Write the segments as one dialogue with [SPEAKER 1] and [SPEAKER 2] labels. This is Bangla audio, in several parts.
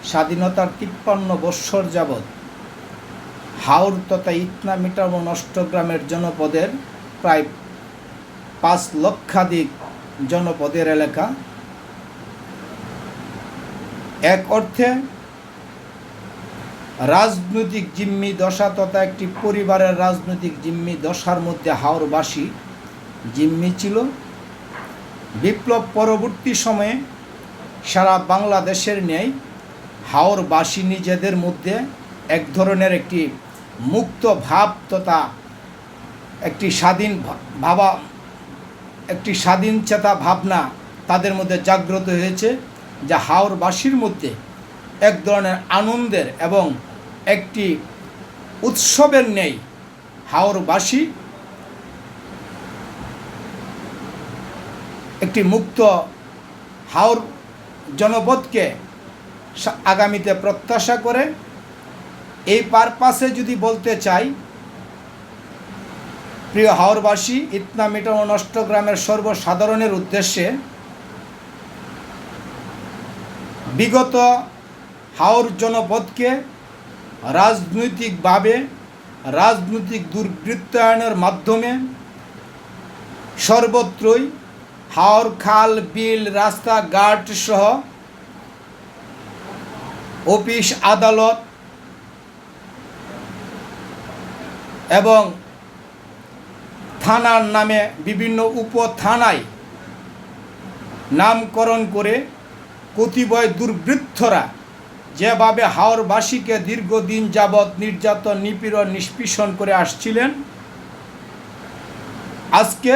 [SPEAKER 1] স্বাধীনতার 53 বৎসর যাবৎ হাওর তথা ইটনা মিটার ও নষ্টগ্রামের জনপদের প্রায় 5 লক্ষাধিক জনপদের এলাকা এক অর্থে রাজনৈতিক জিম্মি দশা তথা একটি পরিবারের রাজনৈতিক জিম্মি দশার মধ্যে হাওরবাসী জিম্মি ছিল। বিপ্লব পরবর্তী সময়ে সারা বাংলাদেশের ন্যায় হাওরবাসী নিজেদের মধ্যে এক ধরনের একটি মুক্ত ভাব তথা একটি স্বাধীন চেতা ভাবনা তাদের মধ্যে জাগ্রত হয়েছে, যা হাওরবাসীর মধ্যে এক ধরনের আনন্দের এবং একটি উৎসবের ন্যায় হাওরবাসী একটি মুক্ত হাওর জনপদকে আগামীতে প্রত্যাশা করে। এই পারপাসে যদি বলতে চাই, প্রিয় হাওরবাসী, ইটনা মিটার ও নষ্টগ্রামের সর্বসাধারণের উদ্দেশ্যে বিগত হাওর জনপদকে রাজনৈতিক দুর্বৃত্তায়নের মাধ্যমে সর্বত্রই হাওর খাল বিল রাস্তাঘাট সহ অফিস আদালত এবং থানার নামে বিভিন্ন উপথানায় নামকরণ করে কতিপয় দুর্বৃত্তরা যেভাবে হাওরবাসীকে দীর্ঘদিন যাবৎ নির্যাতন নিপীড়ন নিষ্পেষণ করে আসছিলেন, আজকে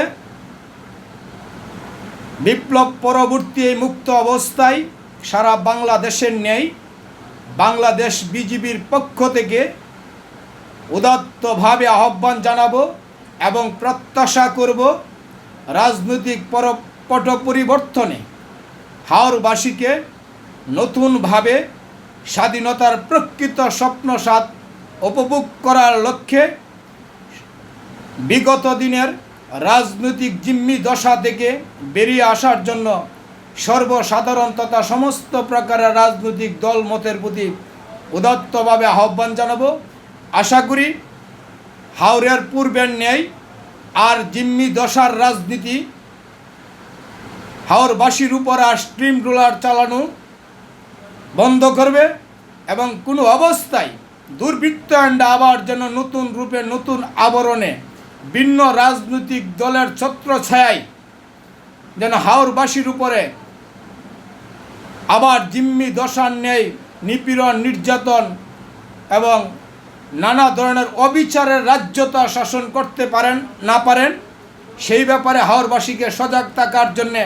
[SPEAKER 1] বিপ্লব পরবর্তী এই মুক্ত অবস্থায় সারা বাংলাদেশের ন্যায় বাংলাদেশ বিজিবির পক্ষ থেকে উদাত্তভাবে আহ্বান জানাবো এবং প্রত্যাশা করব রাজনৈতিক পট পরিবর্তনে হাওরবাসীকে নতুনভাবে স্বাধীনতার প্রকৃত স্বপ্নসাৎ উপভোগ করার লক্ষ্যে বিগত দিনের রাজনৈতিক জিম্মি দশা থেকে বেরিয়ে আসার জন্য সর্বসাধারণ তথা সমস্ত প্রকারের রাজনৈতিক দল মতের প্রতি উদাত্তভাবে আহ্বান জানাবো। আশা করি হাওরের পূর্বের ন্যায় আর জিম্মি দশার রাজনীতি হাওরবাসীর উপর আর স্ট্রিম রোলার চালানো বন্ধ করবে এবং কোনো অবস্থায় দুর্বৃত্তায়নটা আবার যেন নতুন রূপে নতুন আবরণে ভিন্ন রাজনৈতিক দলের ছত্রছায়ায় যেন হাওরবাসীর উপরে আবার জিম্মি দশার ন্যায় নিপীড়ন নির্যাতন এবং নানা ধরনের অবিচারের রাজ্যতা শাসন করতে না পারেন সেই ব্যাপারে হাওরবাসীকে সজাগ থাকার জন্যে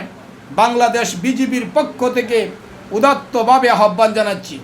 [SPEAKER 1] বাংলাদেশ বিজিবির পক্ষ থেকে উদাত্তভাবে আহ্বান জানাচ্ছি।